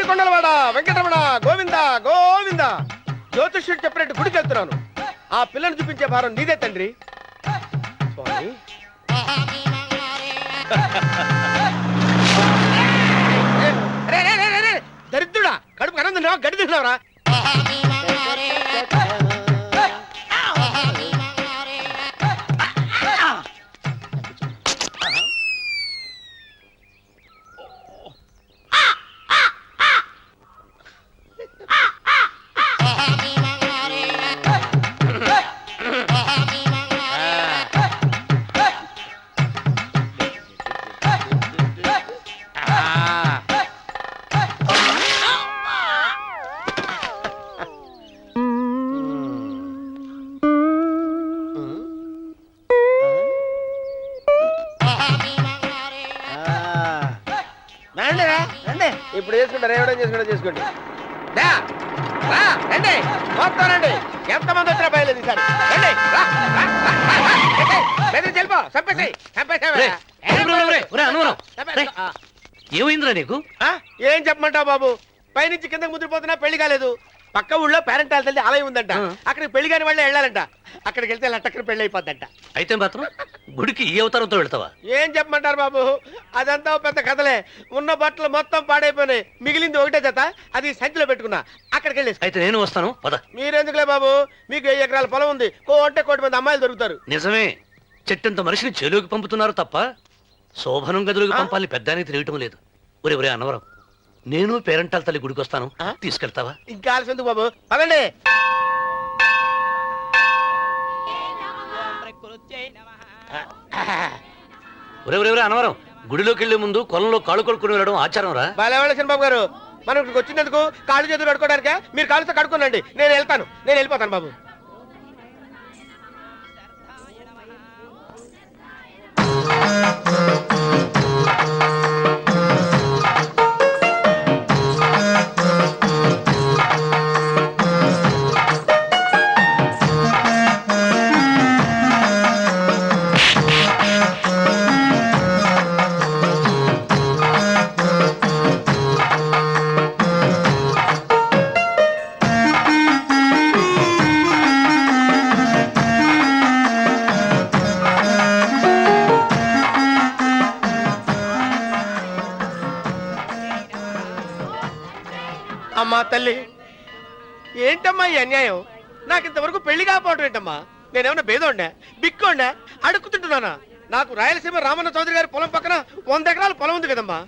ఏడుకొండలవాడ వెంకటరమణ గోవింద గోవింద. జ్యోతిష్యుడు చెప్పినట్టు గుడికి వెళ్తున్నాను. ఆ పిల్లను చూపించే భారం నీదే తండ్రి. స్వామి దరిద్రుడా, కడుపు కనం తిన్నావా గడి తిన్నావరా? ఇప్పుడు చేసుకుంటారు, ఏడో చేసుకుంటా చేసుకోండి. రండి మొత్తం రండి, ఎంతమంది వచ్చినా బయలేదు ఈసారి. ఏమైందిరా నీకు? ఏం చెప్పమంటావు బాబు, పైనుంచి కిందకి ముద్రపోతున్నా పెళ్లి కాలేదు. పక్క ఊళ్ళో పేరెంట్ తల్లి ఆలయం ఉందంట, అక్కడికి పెళ్లి కాని వాళ్ళే వెళ్ళాలంట. అక్కడికి వెళ్తే లట్టక్కన పెళ్లి అయిపోద్దంట. అయితే మాత్రం గుడికి ఈ అవతారంతో వెళ్తావా? ఏం చెప్పమంటారు బాబు, అదంతా పెద్ద కథలే. ఉన్న బట్టలు మొత్తం పాడైపోయినాయి, మిగిలింది ఒకటే జత, అది సంచిలో పెట్టుకున్నా. అక్కడికి వెళ్ళేసి అయితే నేను వస్తాను పద. మీరెందుకులే బాబు, మీకు 1 ఎకరాల పొలం ఉంది, అంటే 1 మంది అమ్మాయిలు దొరుకుతారు. నిజమే, చెట్టంత మనిషిని చేలోకి పంపుతున్నారు తప్ప శోభనం గదులకు పంపాలని పెద్దానికి తెలియటం లేదు. ఒరే ఒరే అన్నవరం, నేను పేరెంటాల తల్లి గుడికి వస్తాను, తీసుకెళ్తావా? ఇంకా ఆలస్యం ఎందుకు బాబు, పదండి. ఒరే ఒరే ఒరే అన్నవరం, గుడిలోకి వెళ్లే ముందు కొలంలో కాళ్ళు కడుక్కుని వెళ్ళడం ఆచారం రా. బాలేవాళ్ళ చంద్రబాబు గారు, మనం ఇక్కడికి వచ్చినందుకు కాళ్ళు చేతులు కడుక్కోవడానికే. మీరు కాళ్ళతో కడుక్కోనండి, నేను వెళ్తాను, నేను వెళ్ళిపోతాను బాబు. అమ్మా తల్లి, ఏంటమ్మా ఈ అన్యాయం? నాకు ఇంతవరకు పెళ్లి కాకపోవడం ఏంటమ్మా? నేనేమన్నా బేదోండా, బిక్కోండా, అడుక్కుతుంటున్నానా? నాకు రాయలసీమ రామన్న చౌదరి గారి పొలం పక్కన 100 ఎకరాల పొలం ఉంది కదమ్మా.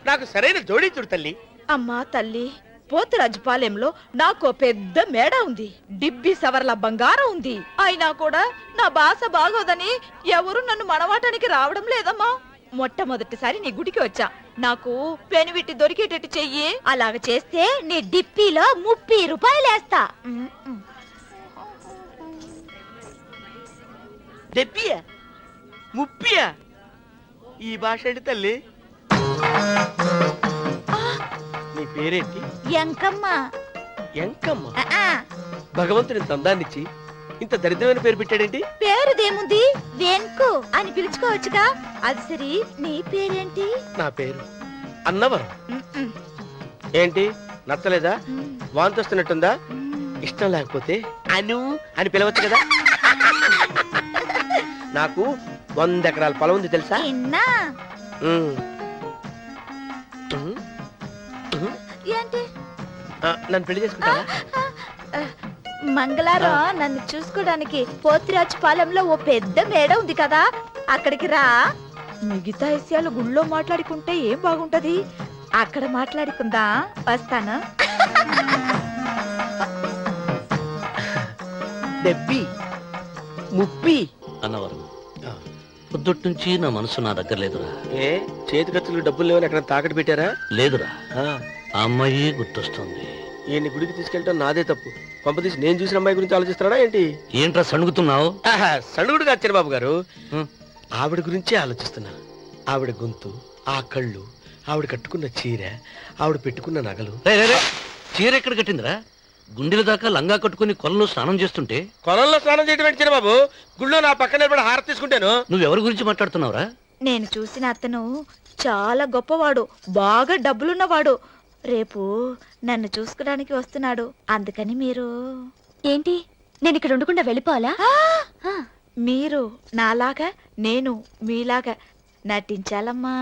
నాకు సరైన జోడించుడు తల్లి. అమ్మా తల్లి, పోతురాజుపాలెంలో నాకు పెద్ద మేడ ఉంది, డిబ్బి సవర్ల బంగారం ఉంది. అయినా కూడా నా భాష బాగోదని ఎవరు నన్ను మనవాటానికి రావడం లేదమ్మా. మొట్టమొదటిసారి నీ గుడికి వచ్చా, నాకు పెనువిట్టి దొరికేటట్టు చెయ్యి. అలాగ చేస్తే నీ డిప్పిలో 30 రూపాయలు వేస్తా. డెబ్బియా 30? ఈ భాష ఏంటి తల్లి? నీ పేరేంటి? ఎంకమ్మ. ఎంకమ్మ? భగవంతుని ఇంత అందాన్నిచ్చి ఇంత దరిద్రమైన పేరు పెట్టాడేంటి? పేరుదేముంది, వెంకు అని పిలుచుకోవచ్చుగా. అది సరి, నీ పేరేంటి? నా పేరు అన్నవరం. ఏంటి నచ్చలేదా? వాంతొస్తున్నట్టుందా? ఇష్టం లేకపోతే అను అని పిలవచ్చు కదా. నాకు 100 ఎకరాల పొలం ఉంది తెలుసా? నన్ను పెళ్లి చేసుకుంటావా? మంగళారం నన్ను చూసుకోవడానికి పోతిరాజుపాలెంలో ఓ పెద్ద మేడ ఉంది కదా, అక్కడికి రా. మిగతా విషయాలు గుళ్ళో మాట్లాడుకుంటే ఏం బాగుంటది, అక్కడ మాట్లాడుకుందా. వస్తాను. డెబ్బి 30 అన్నవరం, పొద్దుటి నుంచి నా మనసు నా దగ్గర లేదురా. ఏ చేతి ఖర్చులు డబ్బులు లేవని ఎక్కడ తాకట్టు పెట్టారా? లేదురా, ఆ అమ్మాయి గుర్తొస్తుంది. ఈయన్ని గుడికి తీసుకెళ్ళటం నాదే తప్పు. పంపదీసి నేను చూసిన అమ్మాయి గురించి ఆలోచిస్తున్నాడా ఏంటి? ఏంట్రా సణుగుతున్నావు? సణుగుడు కాదు చిరబాబు గారు, ఆవిడ గురించే ఆలోచిస్తున్నా. ఆవిడ గొంతు, ఆ కళ్ళు, ఆవిడ కట్టుకున్న చీర, ఆవిడ పెట్టుకున్న నగలు. చీర ఎక్కడ కట్టిందిరా? గుండెల దాకా లంగా కట్టుకుని కొలంలో స్నానం చేస్తుంటే. కొలంలో స్నానం చేయడం ఏంటి చిరబాబు? గుళ్ళో నా పక్కన హారతి తీసుకుంటాను. నువ్వెవరి గురించి మాట్లాడుతున్నావురా? నేను చూసిన అతను చాలా గొప్పవాడు, బాగా డబ్బులున్నవాడు. రేపు నన్ను చూసుకోవడానికి వస్తున్నాడు, అందుకని మీరు ఏంటి నేను ఇక్కడ ఉండకుండా వెళ్ళిపోవాలా? మీరు నాలాగా నేను మీలాగా నటించాలమ్మా.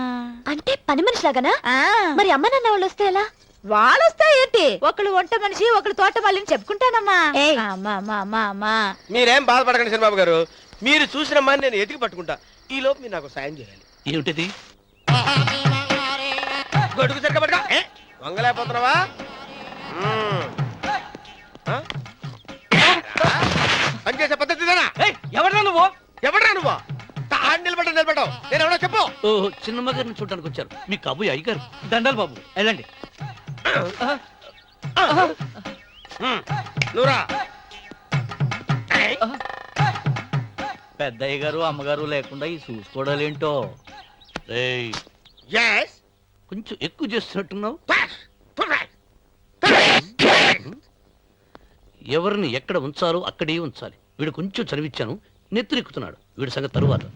అంటే పని మనిషిలాగానా? ఆ, మరి అమ్మ నాన్న వాళ్ళు వస్తే ఎలా? వాళ్ళొస్తా ఏంటి, ఒకళ్ళు వంట మనిషి ఒకళ్ళు తోట మళ్ళీ చెప్పుకుంటానమ్మా. ఏయ్. అమ్మా అమ్మా అమ్మా అమ్మా. మీరేం బాధపడకండి శనిబాబు గారు, మీరు చూసినమ్మా నేను ఎతికి పట్టుకుంటా. ఈ లోపు మీరు నాకు సాయం చేయాలి. ఏమిటిది? గొడుగు సరిగ్గా పట్టుకో. వంగలేకపోతున్నావా? పనిచేసే పద్ధతి ఎవరా నువ్వు? ఎవడరా నువ్వు? నిలబడ్డావు నేను ఎవడో చెప్పు. ఓ చిన్నమ్మ గారిని చూడడానికి వచ్చారు, మీ కాబోయే అయ్యగారు. దండాలు బాబు, వెళ్ళండి. నువ్వురా. పెద్దయ్య గారు అమ్మగారు లేకుండా ఈ చూసుకోవడాలేంటో. రేయ్, Yes. కొంచెం ఎక్కువ చేస్తున్నట్టున్నావు. ఎవరిని ఎక్కడ ఉంచాలో అక్కడే ఉంచాలి. వీడు కొంచెం చదివిచ్చాను, నెత్తురెక్కుతున్నాడు. వీడి సంగతి తరువాత.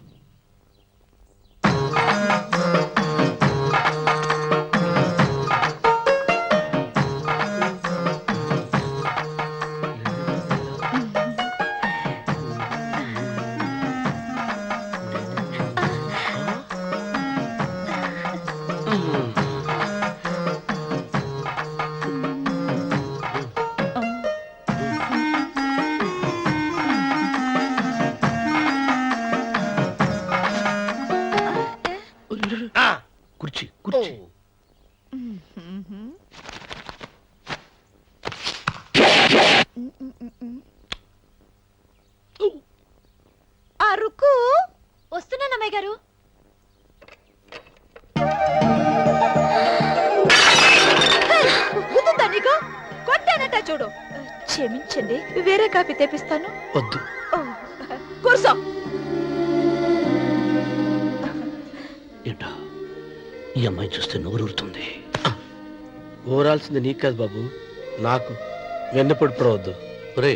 కుర్చీ కుర్చీ. అరుకు వస్తున్నాను అమ్మాయి గారు. నీకు కొట్టానట చూడు. క్షమించండి, వేరే కాఫీ తెప్పిస్తాను. వద్దు. ఓ, కూర్చో. ఏంటా ఈ అమ్మాయి చూస్తే నోరూరుతుంది. ఊరాల్సింది నీకు కాదు బాబు, నాకు. వెన్నపడిపోవద్దు. ఒరే,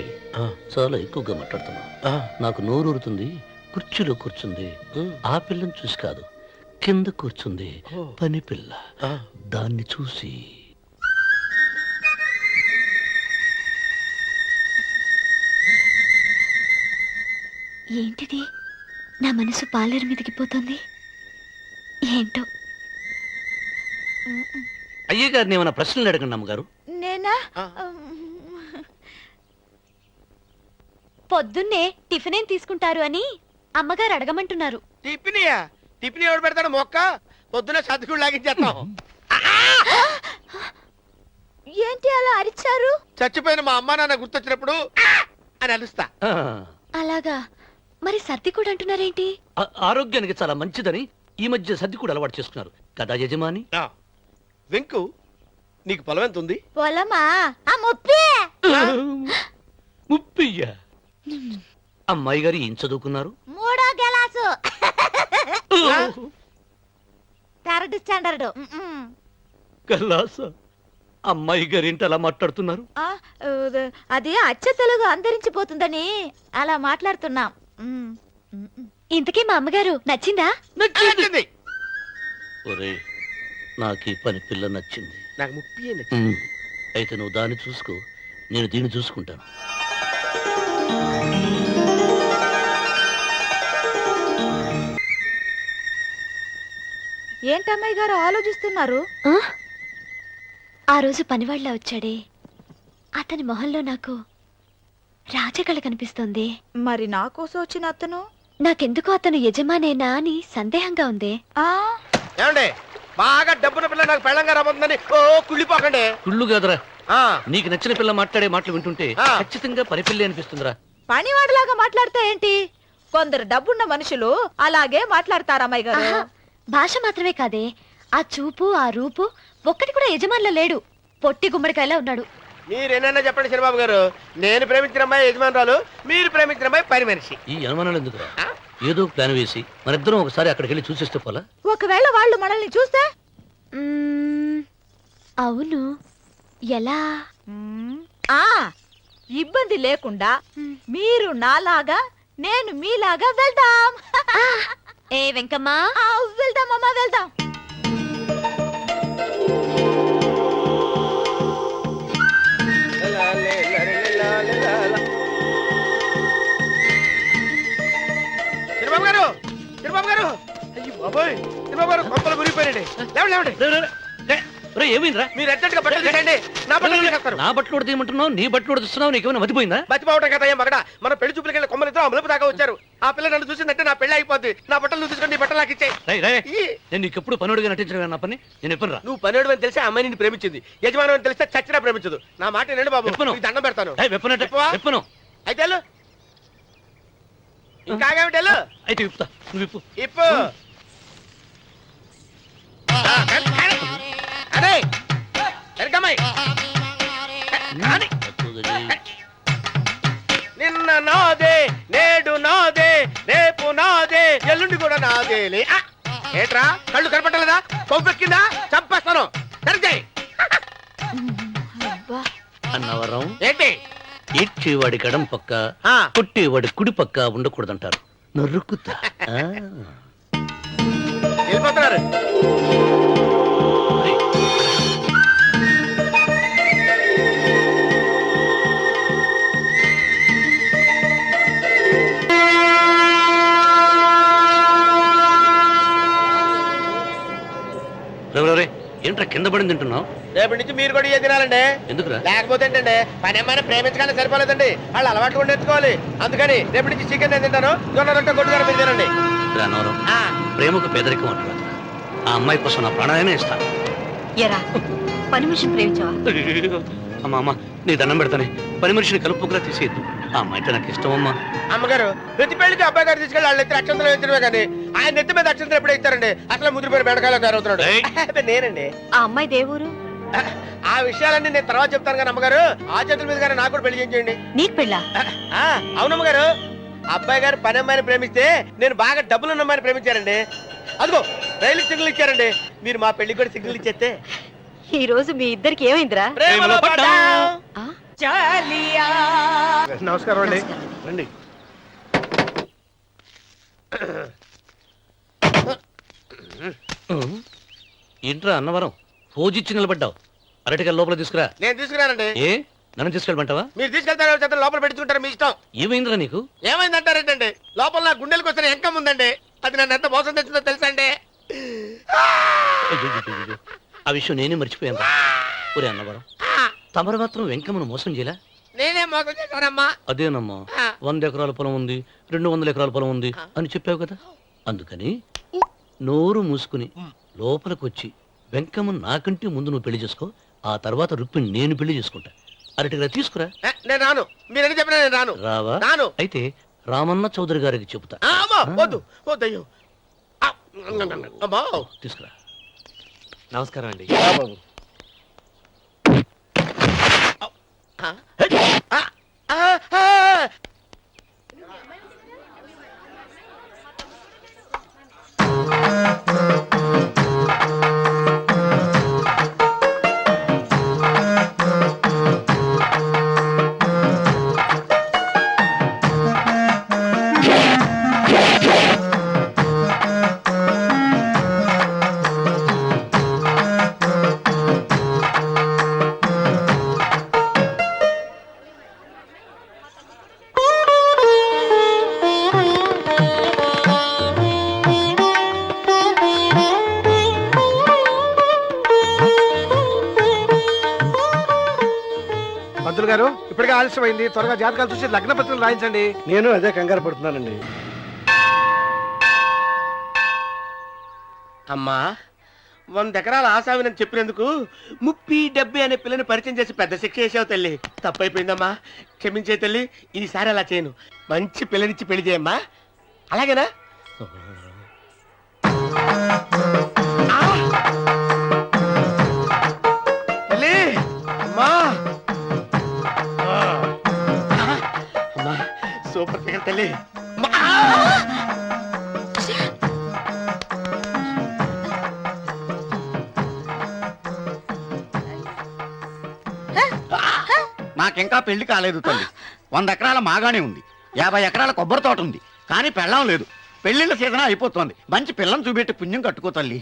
చాలా ఎక్కువగా మాట్లాడుతున్నా. నాకు నోరూరుతుంది. కుర్చీలో కూర్చుంది. ఆ పిల్లని చూసి కాదు, కింద కూర్చుంది పని పిల్ల. దాన్ని చూసి ఏంటిది? నా మనసు పాలేరు మీదకి పోతుంది. ఏంటో. అయ్యగారిని ఏమైనా ప్రశ్నలు అడగండి అమ్మగారు. నేనా? పొద్దున్నే టిఫిన్ ఏం తీసుకుంటారు అని అమ్మగారు అడగమంటున్నారు. టిఫినియా? టిఫిన్ ఎవడు పెడతాడు మొక్క? పొద్దున సతుకుడు లాగించేస్తాం. ఏంటి అలా అరిచారు? చచ్చిపోయిన మా అమ్మ నాన్న గుర్తొచ్చినప్పుడు అని అలుస్తా. అలాగా? మరి సర్ది కూడా అంటున్నారేంటి? ఆరోగ్యానికి చాలా మంచిదని ఈ మధ్య సర్ది కూడా అలవాటు చేసుకున్నారు కదా యజమాని. వెంకు, నీకు పొలం ఎంత ఉంది? పొలమా? ఆ ముప్పి. ముప్పయ్యా? అమ్మాయి గారు ఏం చదువుకున్నారు? 3వ క్లాసు, 3rd స్టాండర్డ్. కల్లాస. అమ్మాయి గారు ఏంటి అలా మాట్లాడుతున్నారు? అది అచ్చ తెలుగు అంతరించిపోతుందని అలా మాట్లాడుతున్నాం. ఇంతకీ మా అమ్మగారు నచ్చిందా? నచ్చింది. ఒరే, నాకు ఈ పని పిల్ల నచ్చింది. నాకు ముప్పి నచ్చింది. అయితే నువ్వు దాన్ని చూసుకో, నేను దీన్ని చూసుకుంటాను. ఏంటమ్మాయి గారు ఆలోచిస్తున్నారు? ఆ రోజు పనివాళ్ళ వచ్చాడే, అతని మొహంలో నాకు రాజకళ కనిపిస్తోంది. మరి నా కోసం వచ్చిన అతను? నాకెందుకో అతను యజమానేనా అని సందేహంగా ఉంది. ఏమండి, బాగా డబ్బున పిల్ల నాకు పెళ్ళంగా రాబోతుందని ఓ కుళ్ళిపోకండి. కుళ్ళు కాదురా, నీకు నచ్చిన పిల్ల మాట్లాడే మాటలు వింటుంటే ఖచ్చితంగా పని పిల్లే అనిపిస్తుందిరా. పనివాడిలాగా మాట్లాడితే ఏంటి? కొందరు డబ్బున్న మనుషులు అలాగే మాట్లాడతారమ్మాయి గారు. ఆహా, భాష మాత్రమే కాదే, ఆ చూపు ఆ రూపు ఒక్కటి కూడా యజమానిలో లేడు. పొట్టి గుమ్మడికాయలా ఉన్నాడు. మీరేనన్నా చెప్పండి శనిబాబు గారు, నేను ప్రేమించిన అమ్మాయి యజమానురాలు, మీరు ప్రేమించిన అమ్మాయి పని మనిషి. ఈ అనుమానాలు ఎందుకురా? ఏదో ప్లాన్ వేసి మనిద్దరం ఒకసారి అక్కడికి వెళ్ళి చూసేస్తే పోలా? ఒకవేళ వాళ్ళు మనల్ని చూస్తే? అవును, ఎలా? ఇబ్బంది లేకుండా మీరు నాలాగా నేను మీలాగా వెళ్దాం. ఏ వెంకమ్మా, వెళ్దాం అమ్మా, వెళ్దాం. అమ్మగారు అయ్యో బాబోయ్ బాబు కొంపలు మురిగిపోయారండి లేవండి ఏమైందిరా? మీరు అర్జెంట్ గా బట్టలు తీసేయండి నా బట్టలు తీసేస్తారు నా బట్టలు ఉడతీయమంటున్నావు, నీ బట్టలు ఉడుతున్నావు, నీకేమైనా మతిపోయిందా? మర్చిపోవటం కదా మగడ మన పెళ్లి చూపులకి వెళ్ళి కొమ్మలతో అమలుపు దాకా వచ్చారు. ఆ పిల్ల నన్ను చూసిందంటే నా పెళ్లి అయిపోద్ది. నా బట్టలు నువ్వు తీసుకొని నీ బట్టలు నాకు ఇచ్చేయి. నేను నీకు ఎప్పుడు పనుడిగా నటించడం నా పని. నేను ఎప్పుడు రా నువ్వు పనివాడు అని తెలిసి ఆ అమ్మాయి నిన్ను ప్రేమించింది, యజమాని అని తెలిస్తే చచ్చినా ప్రేమించదు. నా మాట వినండి బాబు, నీకు దండం పెడతాను. వెప్పను అయితే వెళ్ళు. ఇంకా ఆగేమిటి వెళ్ళు. అయితే ఇప్పుతా, నువ్వు ఇప్పు. ఇప్పు అదే ఎరకమ్మాయి నిన్న నాదే, నేడు నాదే, రేపు నాదే, ఎల్లుండి కూడా నాదేలే. ఏట్రా కళ్ళు కనపట్టలేదా? కొవ్వెక్కిందా? చంపేస్తాను. సరిచేయి. అన్నవరం ఏంటి? ఇచ్చేవాడి గడం పక్క, కొట్టేవాడి కుడి పక్క ఉండకూడదంటారు. నరుక్కుతా. వెళ్ళిపోతున్నారు. ఏంట్రా కింద పడింది తింటున్నావు? రేపటి నుంచి మీరు కూడా ఏ తినాలండి. ఎందుకురా? లేకపోతే ఏంటండి, పని ఏమైనా ప్రేమించగానే సరిపోలేదండి, వాళ్ళు అలవాటు కూడా నేర్చుకోవాలి. అందుకని రేపటి నుంచి చికెన్ నేను తింటాను, జొన్న రొట్టె కొట్టుగారు మీరు తినండి. అన్నవరం, ప్రేమకు పేదరికం అంటారు. ఆ అమ్మాయి కోసం నా ప్రాణాయనే ఇస్తాను. ఎరా పని మనిషిని ప్రేమించావా? అమ్మా అమ్మ, నీ దండం పెడతానే, పని మనిషిని కలుపుకులా తీసేయద్దు. ఆ అమ్మాయి నాకు ఇష్టం అమ్మా. అమ్మగారు ప్రతి పెళ్లికి అబ్బాయి గారు తీసుకెళ్ళి వాళ్ళ ఎత్తి అక్షంతలు వేయించడమే కానీ ఆయన నెత్తి మీద అక్షంతలు ఎప్పుడు ఇస్తారండి? అసలు ముదిరిపోయిన బెండకాయలు తయారవుతున్నాడు. నేనండి. ఆ అమ్మాయి దేవురు. ఆ విషయాలన్నీ నేను తర్వాత చెప్తాను కానీ అమ్మగారు, ఆ చేతుల మీద కానీ నాకు కూడా పెళ్లి చేయండి. నీకు పెళ్ళా? అవునమ్మగారు, అబ్బాయి గారు పని అమ్మాయిని ప్రేమిస్తే నేను బాగా డబ్బులు ఉన్న అమ్మాయిని ప్రేమించారండి. అదిగో రైలు సిగ్నల్ ఇచ్చారండి. మీరు మా పెళ్లికి కూడా సిగ్నల్ ఇచ్చేస్తే ఈ రోజు మీ ఇద్దరికి ఏమైందిరా? నమస్కారం అండి. రండి. ఏంట్రా అన్నవరం, పోజిచ్చి నిలబడ్డావు? అరటిగా లోపల తీసుకురా. నేను తీసుకురానండి. ఏ నన్ను తీసుకెళ్ళమంటావా? మీరు తీసుకెళ్తారు, లోపల పెట్టుకుంటారు, మీ ఇష్టం. ఏమైందిరా నీకు? ఏమైందంటారేంటండి? లోపల నా గుండెలకు వచ్చిన ఎంకం ఉందండి, అది నన్ను ఎంత మోసం తెచ్చిందో తెలుసా అండి? ఆ విషయం నేనే మర్చిపోయాను. ఒరే అన్నవరం, తమరు మాత్రం వెంకమ్మను మోసం చేయలా? నేనే మోసం చేశానమ్మా. అదేనమ్మా, 100 ఎకరాల పొలం ఉంది, 200 ఎకరాల పొలం ఉంది అని చెప్పావు కదా. అందుకని నోరు మూసుకుని లోపలికి వచ్చి వెంకమ్మను నాకంటే ముందు నువ్వు పెళ్లి చేసుకో. ఆ తర్వాత రుక్మిణి నేను పెళ్లి చేసుకుంటా. అరటిగా తీసుకురా. నేను రాను. మీరని చెప్పినా నేను రాను. రావా? రాను. అయితే రామన్న చౌదరి గారికి చెబుతా. వద్దు వద్దయ్యో. తీసుకురా. నమస్కారం అండి. పంతులు గారు, ఇప్పటికే ఆలస్యమైంది, త్వరగా జాతకాలు చూసి లగ్న పత్రికలు రాయించండి. నేను అదే కంగారు పడుతున్నానండి. అమ్మా, 100 ఎకరాల ఆశావినని చెప్పినందుకు 30-70 అనే పిల్లని పరిచయం చేసి పెద్ద శిక్ష చేసావు తల్లి. తప్పైపోయిందమ్మా, క్షమించే తల్లి. ఈసారి అలా చేయను. మంచి పిల్లనిచ్చి పెళ్లి చేయమ్మా. అలాగేనా? తల్లి, అమ్మా, అమ్మా, సూపర్ ఫిగర్ తల్లి. నాకింకా పెళ్లి కాలేదు తల్లి. 100 ఎకరాల మాగానే ఉంది, 50 ఎకరాల కొబ్బరి తోట ఉంది, కానీ పెళ్ళం లేదు. పెళ్లిళ్ళ సీజన్ అయిపోతుంది. మంచి పిల్లని చూపెట్టి పుణ్యం కట్టుకో తల్లి.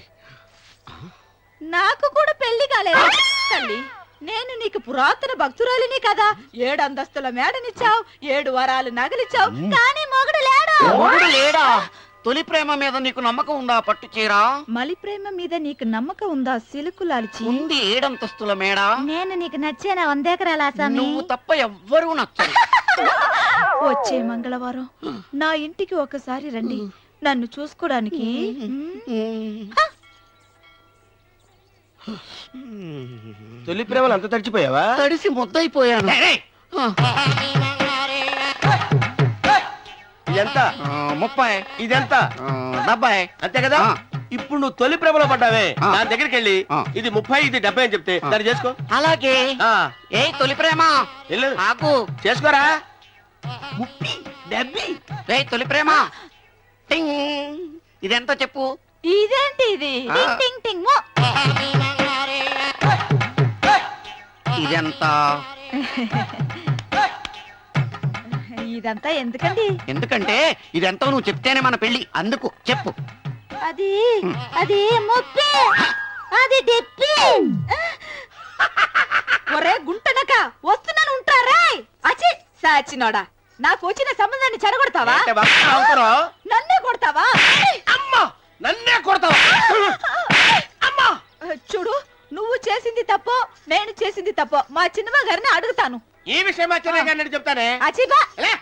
నాకు కూడా పెళ్లి కాలేదు తల్లి. నేను నీకు పురాతన భక్తురాలిని కదా. 7 అంతస్తుల మేడనిచ్చావు, 7 వరాలు నగలిచ్చావు, కానీ మొగుడు లేడా? మొగుడు లేడా? తొలి ప్రేమ మీద నీకు నమ్మకం ఉందా పట్టు చీర? మలి ప్రేమ మీద నీకు నమ్మకం ఉందా సిలుకు లాల్చి? ఉంది 7 అంతస్తుల మేడ. నేను నీకు నచ్చానా 100 ఎకరాల ఆసామి? నువ్వు తప్ప ఎవ్వరూ నచ్చరు. వచ్చే మంగళవారం నా ఇంటికి ఒకసారి రండి నన్ను చూసుకోవడానికి. తొలి ప్రేమలు అంత తడిచిపోయావా? తడిసి ముద్దయిపోయాను. ఇదెంత? 30. ఇదెంత? 70. అంతే కదా. ఇప్పుడు నువ్వు తొలి ప్రేమలో పడ్డావే, దాని దగ్గరికి వెళ్ళి ఆ. ఇది 30 ఇది 70 అని చెప్తే దాన్ని చేసుకో. అలాగే. ఆ, ఏ తొలి ప్రేమ వెళ్ళు ఆకు. చేసుకోరా. 30 70. ఏ తొలి ప్రేమ టింగ్. ఇదెంత చెప్పు? ఇదేంటి ఇది? ఆ. టింగ్ టింగ్ టింగ్ మో. ఇదెంత? ఇదంతా ఎందుకండి? ఎందుకంటే ఇదెంతో నువ్వు చెప్తేనే మన పెళ్లి. అందుకు చెప్పు. అది అది ముప్పి, అది డిప్పి. ఒరే గుంటనక వస్తున్నాను ఉంటారా? అచి సాచినోడా, నాకు వచ్చిన సంబంధాన్ని చెడగొడతావా? అంటే బాగా అవుతారో? నన్నే కొడతావా? అమ్మా, నన్నే కొడతావా? అమ్మా, చూడు, నువ్వు చేసింది తప్పో నేను చేసింది తప్పో మా చిన్నమ్మ గారిని అడుగుతాను. ఈ విషయం వచ్చే కానీ చెప్తానే. అచిబా లే.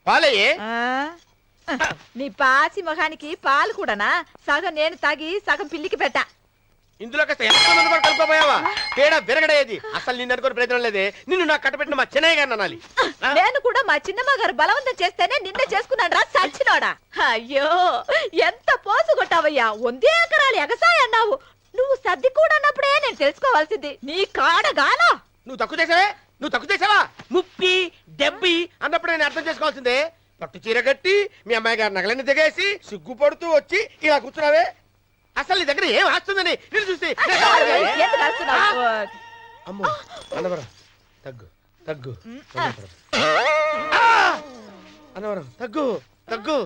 పాలయ్యే. నీ పాసి మొహానికి పాలు కూడానా? సగం నేను తాగి సగం పిల్లికి పెట్టా. ఇందులో కాస్త ఎంతమంది కూడా కలుపుకోపోయావా? పేడ విరగడేది. అసలు నిన్ను అనుకోని ప్రయత్నం లేదే. నిన్ను నాకు కట్టబెట్టిన మా చెన్నయ్య గారిని అనాలి. నేను కూడా మా చిన్నమ్మ గారు బలవంతం చేస్తేనే నిన్న చేసుకున్నాను రా సచ్చినోడా. అయ్యో ఎంత పోసు కొట్టావయ్యా. 100 ఎకరాలు ఎగసాయ అన్నావు. నువ్వు సర్ది కూడా అన్నప్పుడే నేను తెలుసుకోవాల్సింది. నీ కాడగానా? నువ్వు తక్కువ చేసావే, నువ్వు తక్కువ చేసావా? 30 70 అన్నప్పుడు నేను అర్థం చేసుకోవాల్సిందే. పట్టు చీర కట్టి మీ అమ్మాయి గారి నగలన్నీ దిగేసి సిగ్గుపడుతూ వచ్చి ఇలా కూర్చున్నావే. అసలు నీ దగ్గర ఏం వస్తుందని నేను చూస్తే. ఎందుకు అరుస్తున్నావు? అమ్మో అన్నవరం తగ్గు తగ్గు. అన్నవరం తగ్గు తగ్గు.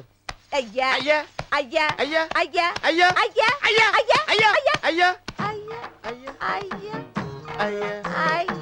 అయ్యా అయ్యా అయ్యా అయ్యా అయ్యా అయ్యా అయ్యా అయ్యా అయ్యా అయ్యా అయ్యా అయ్యా అయ్యా అయ్యా అయ్యా అయ్యా అయ్యా